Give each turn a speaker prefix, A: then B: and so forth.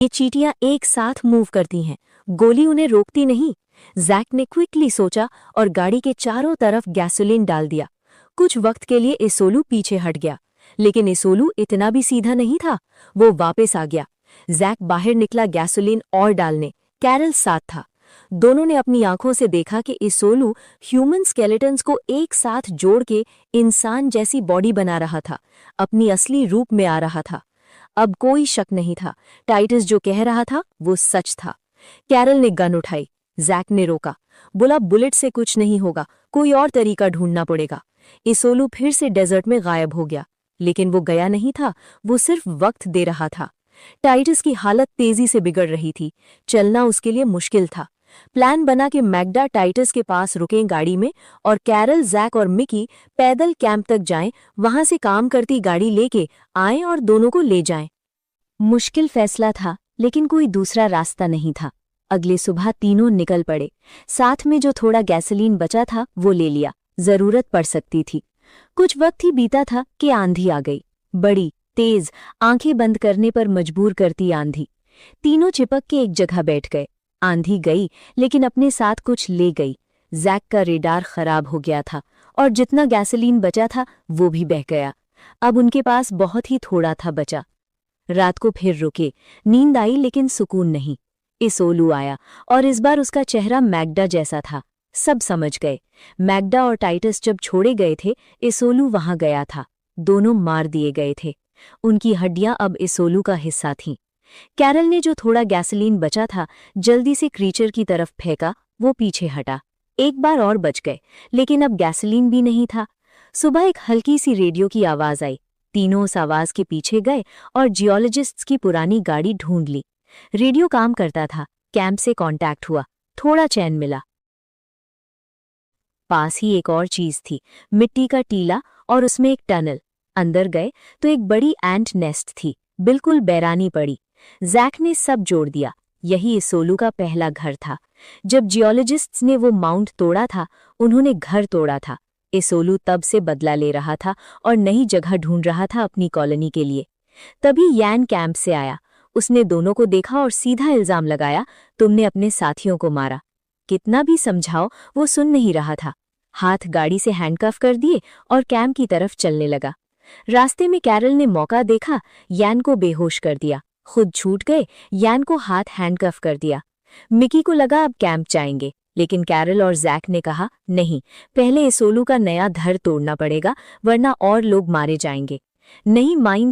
A: ये चींटियां एक साथ मूव करती हैं, गोली उन्हें रोकती नहीं। जैक ने क्विकली सोचा और गाड़ी के चारों तरफ गैसोलीन डाल दिया। कुछ वक्त के लिए एसोलू पीछे हट गया, लेकिन एसोलू इतना भी सीधा नहीं था। वो वापस आ गया। जैक बाहर निकला गैसोलीन और डालने। कैरल साथ था। दोनों ने अपनी आंखों से देखा कि एसोलू ह्यूमन स्केलेटन्स को एक साथ जोड़ के इंसान जैसी बॉडी बना रहा था, अपनी असली रूप में आ रहा था। अब कोई शक नहीं था, टाइटस जो कह रहा था वो सच था। कैरल ने गन उठाई। जैक ने रोका, बोला बुलेट से कुछ नहीं होगा, कोई और तरीका ढूंढना पड़ेगा। एसोलू फिर से डेजर्ट में गायब हो गया, लेकिन वो गया नहीं था, वो सिर्फ वक्त दे रहा था। टाइटस की हालत तेजी से बिगड़ रही थी, चलना उसके लिए मुश्किल था। प्लान बना कि मैग्डा टाइटस के पास रुकें गाड़ी में और कैरल, जैक और मिकी पैदल कैंप तक जाएं, वहां से काम करती गाड़ी लेके आएं और दोनों को ले जाएं। मुश्किल फैसला था, लेकिन कोई दूसरा रास्ता नहीं था। अगली सुबह तीनों निकल पड़े। साथ में जो थोड़ा गैसोलीन बचा था वो ले लिया, जरूरत पड़ सकती थी। कुछ वक्त ही बीता था कि आंधी आ गई, बड़ी तेज, आंखें बंद करने पर मजबूर करती आंधी। तीनों चिपक के एक जगह बैठ गए। आंधी गई, लेकिन अपने साथ कुछ ले गई। जैक का रेडार खराब हो गया था और जितना गैसोलीन बचा था वो भी बह गया। अब उनके पास बहुत ही थोड़ा था बचा। रात को फिर रुके, नींद आई लेकिन सुकून नहीं। एसोलू आया और इस बार उसका चेहरा मैग्डा जैसा था। सब समझ गए। मैग्डा और टाइटस जब छोड़े गए थे, एसोलू वहां गया था। दोनों मार दिए गए थे। उनकी हड्डियां अब एसोलू का हिस्सा थीं। कैरल ने जो थोड़ा गैसोलीन बचा था जल्दी से क्रीचर की तरफ फेंका। वो पीछे हटा। एक बार और बच गए, लेकिन अब गैसोलीन भी नहीं था। सुबह एक हल्की सी रेडियो की आवाज आई। तीनों उस आवाज के पीछे गए और जियोलॉजिस्ट्स की पुरानी गाड़ी ढूंढ ली। रेडियो काम करता था। कैंप से कांटेक्ट हुआ, थोड़ा चैन मिला। पास ही एक और चीज थी, मिट्टी का टीला और उसमें एक टनल। अंदर गए तो एक बड़ी एंट नेस्ट थी, बिल्कुल बैरानी पड़ी। जैक ने सब जोड़ दिया। यही एसोलू का पहला घर था। जब जियोलॉजिस्ट्स ने वो माउंट तोड़ा था, उन्होंने घर तोड़ा था। एसोलू तब से बदला ले रहा था और नई जगह ढूंढ रहा था अपनी कॉलोनी के लिए। तभी यान कैंप से आया। उसने दोनों को देखा और सीधा इल्जाम लगाया, तुमने अपने साथियों को मारा। कितना भी समझाओ, वो सुन नहीं रहा था। हाथ गाड़ी से हैंडकफ कर दिए और कैंप की तरफ चलने लगा। रास्ते में कैरल ने मौका देखा, यान को बेहोश कर दिया। खुद छूट गए, यान को हाथ हैंडकफ कर दिया। मिकी को लगा अब कैंप जाएंगे, लेकिन कैरल और जैक ने कहा नहीं, पहले एसोलू का नया घर तोड़ना पड़ेगा, वरना और लोग मारे जाएंगे। नहीं माइन